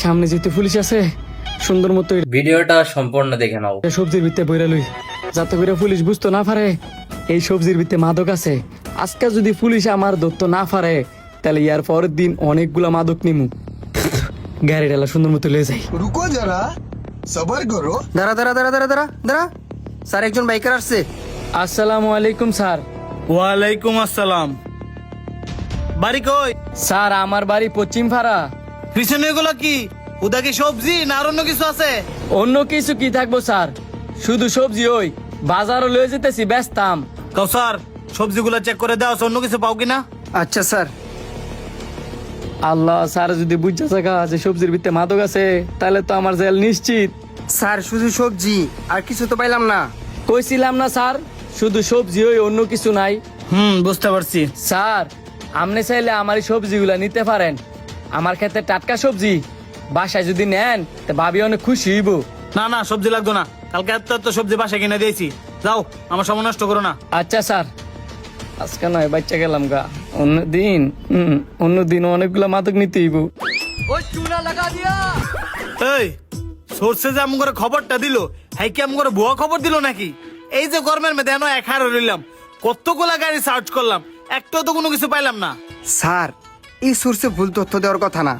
সামনে যেতে পুলিশ আছে, সুন্দর মতো ভিডিওটা সম্পূর্ণ দেখে নাও। সবজির ভিতরে বইরা লই, যাতে করে পুলিশ বুঝতে না পারে এই সবজির ভিতরে মাদক আছে। আজকে যদি পুলিশ আমার ধরতে না পারে, তাহলে ইয়ার পরের দিন অনেকগুলা মাদক নিমু। গাড়ি ডালা সুন্দর মতো লয়ে যাই। रुको जरा सबर करो। দাঁড়া দাঁড়া দাঁড়া দাঁড়া দাঁড়া দাঁড়া স্যার, একজন বাইকার আসছে। আসসালামু আলাইকুম স্যার। ওয়ালাইকুম আসসালাম। বাড়ি কই? স্যার আমার বাড়ি পশ্চিম পাড়া। পিছনে এগুলো কি? ওটা কি সবজি না আর অন্য কিছু আছে? অন্য কিছু কি থাকবো স্যার, শুধু সবজি। ওই বাজারও লয়ে যেতেছি, ব্যস্তাম। তো স্যার সবজিগুলো চেক করে দাও, অন্য কিছু পাও কিনা? আচ্ছা স্যার। আল্লাহ, স্যার যদি বুঝা থাকা যে সবজির ভিতরে মাদক আছে, তাহলে তো আমার জেল নিশ্চিত। স্যার শুধু সবজি, আর কিছু তো পাইলাম না। কইছিলাম না স্যার, শুধু সবজি, ওই অন্য কিছু নাই। বুঝতে পারছি। স্যার আপনি চাইলে আমার এই সবজিগুলা নিতে পারেন। আমার ক্ষেত্রে টাটকা সবজি, বাসায় যদি নেন তা ভাবি অনেক খুশি হইব। না না, সবজি লাগতো না, কালকে এত সবজি বাসায় কিনে দিয়েছি। যাও, আমার সময় নষ্ট করো না। আচ্ছা স্যার, আজকে নয় বাচ্চা গেলাম গা, অন্য দিন অনেকগুলা মাদক নিতে হইব। এই সোর্সে যে আমার খবরটা দিল, হ্যাঁ কি আমার ভুয়া খবর দিল নাকি? এই যে গরমের মধ্যে এনো এক হারে রইলাম, কতগুলা গাড়ি সার্চ করলাম, একটাও তো কোনো কিছু পাইলাম না। স্যার এই সোর্সে ভুল তথ্য দেওয়ার কথা না,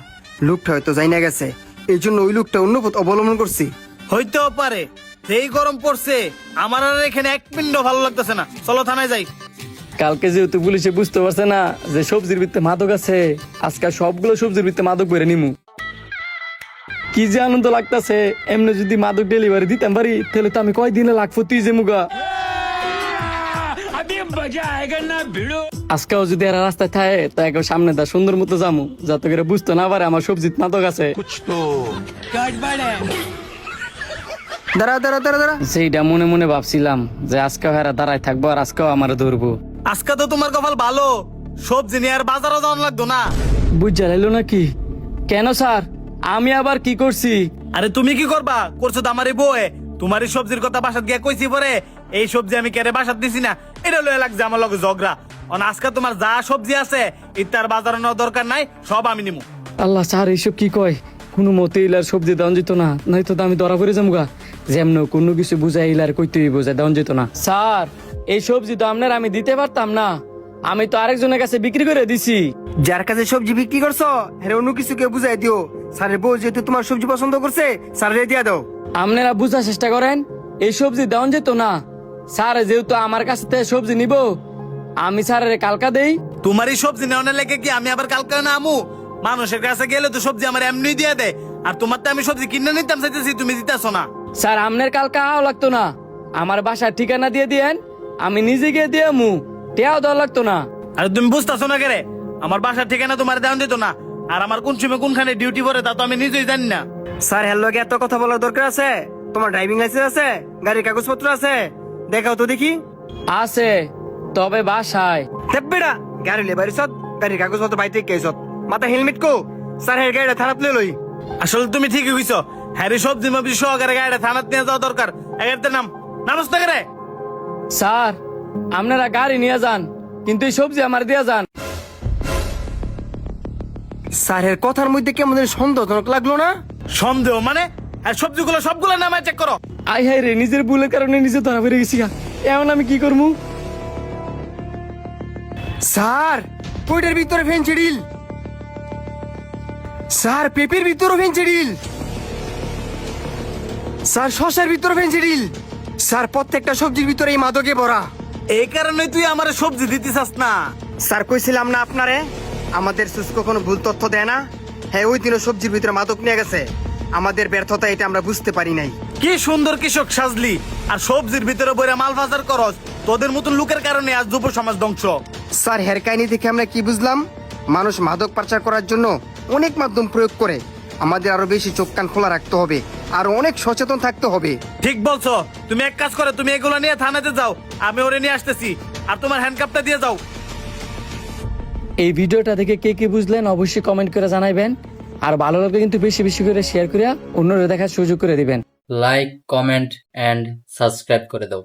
লোকটা হয়তো যাই না গেছে, এই জন্য ওই লোকটা অন্য পথ অবলম্বন করছি। হইতেও পারে, যেই গরম পড়ছে আমার আর এখানে এক পিণ্ড ভালো লাগতেছে না। চলো থানায় যাই। কালকে যেহেতু পুলিশে বুঝতে পারছে না যে সবজির ভিতরে মাদক আছে, আজকে সবগুলো সবজির ভিতরে মাদক বেড়ে নিমু। কি যে আনন্দ লাগতেছে। এমনি যদি মাদক ডেলিভারি দিতাম পারি, তাহলে তো আমি কয়দিনে লাগবো তুই যে মুগা। আজকেও যদি এরা রাস্তায় থাকে, তো একবার সামনে দা সুন্দর মতো যামু, যাতে করে বুঝতে না পারে আমার সবজির মাদক আছে। দাঁড়া দাঁড়া দাঁড়া দাঁড়া সেইটা মনে মনে ভাবছিলাম যে আজকেও এরা দাঁড়ায় থাকবো, আর আজকেও আমার ধরবো। আজকে তো তোমার কপাল ভালো, সবজি নিয়ে আর বাজারও যাওয়া লাগতো না। বুঝা লাইলো নাকি? কেন স্যার, আমি আবার কি করছি? আরে তুমি কি করবা? করছো তো আমারই বউ। তোমার এই সবজির কথা বাসাত গিয়ে কইছি পরে, এই সবজি আমি কেড়ে বাসাত দিছি না, এটা লয়ে লাগছে আমার লগে ঝগড়া। আজকে তোমার যা সবজি আছে ইত্যার বাজারে নেওয়ার দরকার নাই, সব আমি নিমু। আল্লাহ, স্যার এইসব কি কয়? কোনো মতে ইলার সবজি দেওয়া যেত না, নয়তো আমি ধরা পড়ে যামগা। যেমন কোনো কিছু বুঝাই ইলার কইতে বোঝাই দেওয়া যেত না। স্যার এই সবজি তো আপনার আমি দিতে পারতাম না, আমি তো আরেকজনের কাছে বিক্রি করে দিছি। যার কাছে সবজি বিক্রি করছো হ্যাঁ অন্য কিছু কেউ বুঝাই দিও। স্যারের বউ যেহেতু তোমার সবজি পছন্দ করছে, স্যারের দিয়া দাও। আপনারা বুঝার চেষ্টা করেন, এই সবজি দেওয়া যেত না। স্যার যেহেতু আমার কাছ থেকে সবজি নিব, আমি স্যারের কালকা দেই। তোমার এই সবজি নেওয়ার লেগে কি আমি আবার কালকে না আমু? মানুষের কাছে গেলে তো সবজি আমার এমনি দিয়ে দেয়, আর তোমার তো আমি সবজি কিনে নিতাম চাইতেছি, তুমি দিতেছো না। স্যার আপনার কালকা আও লাগতো না, আমার বাসার ঠিকানা দিয়ে দিয়েন, আমি নিজে গিয়ে দিয়ে মু, টেয়াও দেওয়া লাগতো না। আরে তুমি বুঝতেছো না কেরে? আমার বাসার ঠিকানা তোমার দেওয়া দিত না, আর আমার কোন সময় কোনখানে ডিউটি পড়ে তা তো আমি নিজেই জানি না। স্যার হ্যার লগে এত কথা বলার দরকার আছে? তোমার ড্রাইভিং লাইসেন্স আছে? গাড়ির কাগজপত্র আছে? দেখাও তো দেখি। আছে, তবে বাসায়। বেড়া গাড়ি লেবারি সত, গাড়ির কাগজপত্র বাইতে কে সত, মাথা হেলমেট কো। স্যার হ্যাঁ গাড়িটা থানাত লই। আসলে তুমি ঠিকই কইছো, হ্যারি সবজি মবজি সহকারে গাড়িটা থানাত নিয়ে যাওয়া দরকার। এগারতে নাম নামস না করে। স্যার আপনারা গাড়ি নিয়ে যান, কিন্তু এই সবজি আমার দিয়ে যান। স্যারের কথার মধ্যে কেমন সন্দেহজনক লাগলো না? সন্দেহ মানে? আর সবজিগুলো সবগুলো নামায় চেক করো। আই হাই রে, নিজের ভুলের কারণে নিজে ধরা পড়ে গেছি। এখন আমি কি করবো? স্যার কইটার ভিতরে ফেন্সিডিল। স্যার পেঁপের ভিতরে ফেন্সিডিল। স্যার শসার ভিতরে ফেন্সিডিল। স্যার প্রত্যেকটা সবজির ভিতরে এই মাদকে ভরা। এই কারণে তুই আমার সবজি দিতে চাস না। স্যার কইছিলাম না আপনারে, আমাদের সুস কখনো ভুল তথ্য দেয় না। হ্যাঁ ওই দিনও সবজির ভিতরে মাদক নিয়ে গেছে, আমাদের ব্যর্থতা এটা আমরা বুঝতে পারি নাই। কি সুন্দর কৃষক সাজলি, আর সবজির ভিতরে বইরা মাল বাজার করস। তোদের মতন লোকের কারণে আজ যুব সমাজ ধ্বংস। স্যার হের কাহিনী দেখে আমরা কি বুঝলাম? মানুষ মাদক পাচার করার জন্য অনেক মাধ্যম প্রয়োগ করে। আমাদের আরো বেশি চোখ কান খোলা রাখতে হবে, আরো অনেক সচেতন থাকতে হবে। ঠিক বলছো। তুমি এক কাজ করো, তুমি এগুলো নিয়ে থানাতে যাও, আমি ওরে নিয়ে আসতেছি, আর তোমার হ্যান্ডকাপটা দিয়ে যাও। এই ভিডিওটা দেখে কে কে বুঝলেন অবশ্যই কমেন্ট করে জানাবেন, আর ভালো লাগলে কিন্তু বেশি বেশি করে শেয়ার করে অন্যরা দেখার সুযোগ করে দিবেন। লাইক, কমেন্ট এন্ড সাবস্ক্রাইব করে দাও।